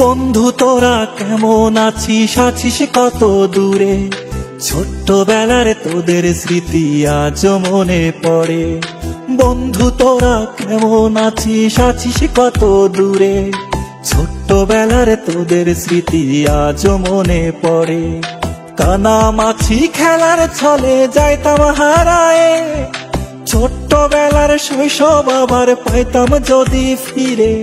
বন্ধু তোরা কেমন আছিস, আছিস কত দূরে? ছোট্টবেলার তোদের স্মৃতি আজ মনে পড়ে। বন্ধু তোরা কেমন আছিস, আছিস কত দূরে? ছোট্টবেলার তোদের স্মৃতি আজ মনে পড়ে। কানামাছি খেলার ছলে যাইতাম হারায়ে, ছোট্টবেলার শৈশব আবার পাইতাম যদি ফিরে।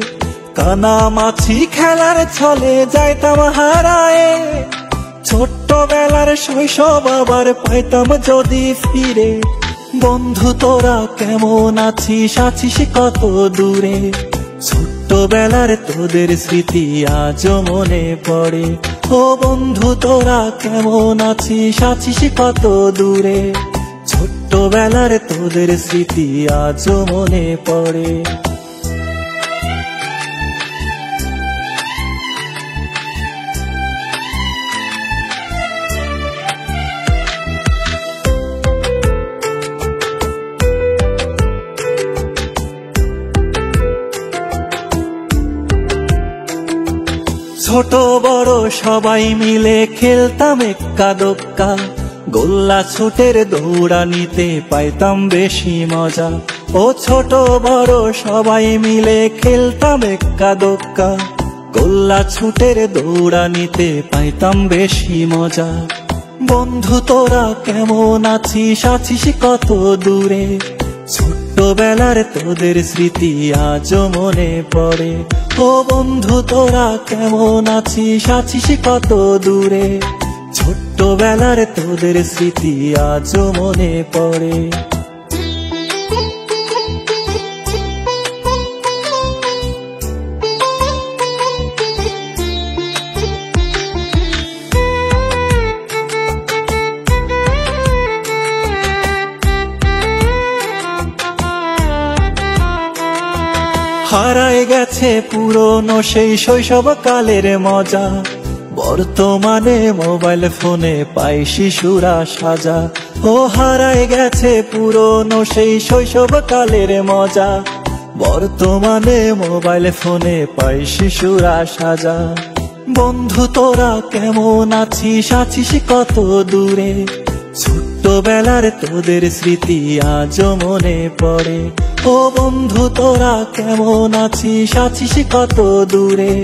কানামাছি খেলার ছলে যাইতাম হারায়ে, ছোট্টবেলার শৈশব আবার পাইতাম যদি ফিরে। বন্ধু তোরা কেমন আছিস, আছিস কত দূরে? ছোট্টবেলার তোদের স্মৃতি আজ মনে পড়ে। ও বন্ধু তোরা কেমন আছিস, আছিস কত দূরে? ছোট্টবেলার তোদের স্মৃতি আজ মনে পড়ে। ছোট বড় সবাই মিলে খেলতাম এক্কা দোক্কা, গোল্লা ছুটের দৌড়ানিতে পাইতাম বেশি মজা। ও ছোট বড় সবাই মিলে খেলতাম এক্কা দোক্কা, গোল্লা ছুটের দৌড়ানিতে পাইতাম বেশি মজা। বন্ধু তোরা কেমন আছিস, আছিস কত দূরে? ছোট্টবেলার তোদের স্মৃতি আজ মনে পড়ে। ও বন্ধু তোরা কেমন আছিস, আছিস কত দূরে? ছোট্টবেলার তোদের স্মৃতি আজ মনে পড়ে। হারায় গেছে পুরনো সেই শৈশবকালের মজা, বর্তমানে মোবাইল ফোনে পাই শিশুরা সাজা। ও হারায় গেছে পুরনো সেই শৈশবকালের মজা, বর্তমানে মোবাইল ফোনে পাই শিশুরা সাজা। বন্ধু তোরা কেমন আছিস, আছিস কত দূরে? ছোট্টবেলার তোদের স্মৃতি আজ মনে পড়ে। ও বন্ধু তোরা কেমন আছিস, আছিস কত দূরে?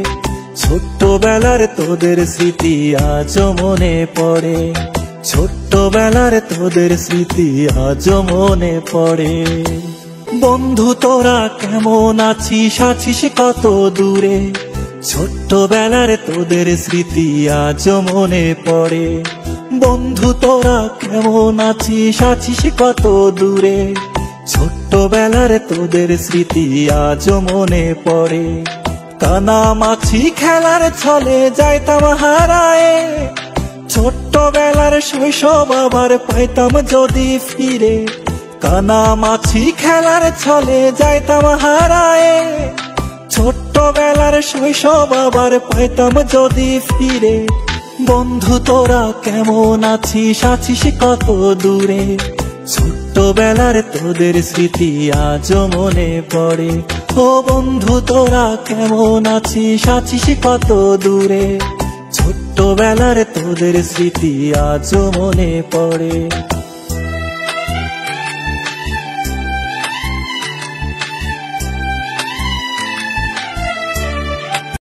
ছোট্টবেলার তোদের স্মৃতি আজ মনে পড়ে। ছোট্টবেলার তোদের স্মৃতি আজ মনে পড়ে। বন্ধু তোরা কেমন আছিস, আছিস কত দূরে? ছোট্টবেলার তোদের স্মৃতি আজ মনে পড়ে। বন্ধু তোরা কেমন আছিস, আছিস কত দূরে? ছোট্টবেলার তোদের স্মৃতি আজ মনে পড়ে। কানামাছি খেলার ছলে যাইতাম হারায়ে, ছোট্টবেলার শৈশব আবার পাইতাম যদি ফিরে। কানামাছি খেলার ছলে যাইতাম হারায়ে, ছোট্টবেলার শৈশব আবার পাইতাম যদি ফিরে। বন্ধু তোরা কেমন আছিস, আছিস কত দূরে? ছোট্টবেলার তোদের স্মৃতি আজ মনে পড়ে। ও বন্ধু তোরা কেমন আছিস, আছিস কত দূরে? ছোট্টবেলার তোদের স্মৃতি আজ মনে পড়ে।